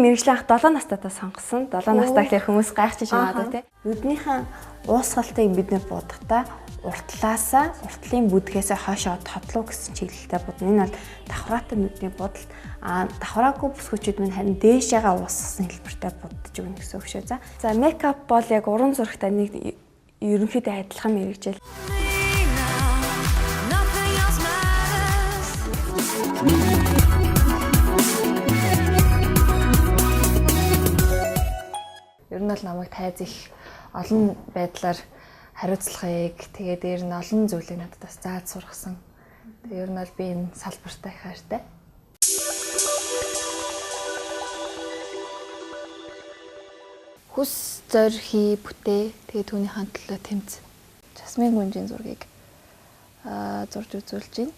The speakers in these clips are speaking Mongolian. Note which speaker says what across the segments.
Speaker 1: мэрэгжлийн анх 7 настайдаа сонгосон. 7 настай гэхэл хүмүүс гайхчих магадгүй тий.
Speaker 2: Нүднийхэн уусгалтыг бид нэр буудахдаа уртлын бүдгээсээ хойшоо тодлоо гэсэн чиглэлтэй будна. Энэ бол давхраатай нүдний будал. Давхраагүй бүсгүүчүүд минь харин дээшээгээ уусгасан хэлбэртэй будаж өгнө гэсэн үг шүү. За мейкап бол яг уран зурагтай нэг ерөнхийдөө адилхан мэрэгжил.
Speaker 3: Ер нь бол намайг тайз их олон байдлаар хариуцлагыг тэгээд дээр нь олон зүйлийг надад бас зааж сургасан. Тэгээд ер нь бол би энэ салбартаа их хайртай. Хүс зорхи бүтээ тэгээд түүнийхэн төлөө тэмц. Жасмин гүнжийн зургийг зурж үзүүлж байна.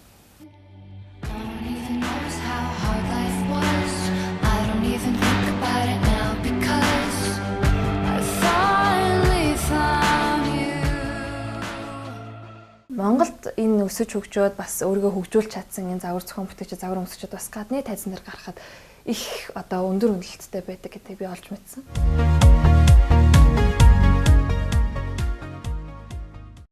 Speaker 3: Монголд энэ өсөж хөгжөөд бас өөрийгөө хөгжүүлж чадсан энэ загвар зохион бүтээгч загвар өмсчүүд бас гадны тайзан дээр гарахад их одоо өндөр үнэлттэй байдаг гэдгийг би олж мэдсэн.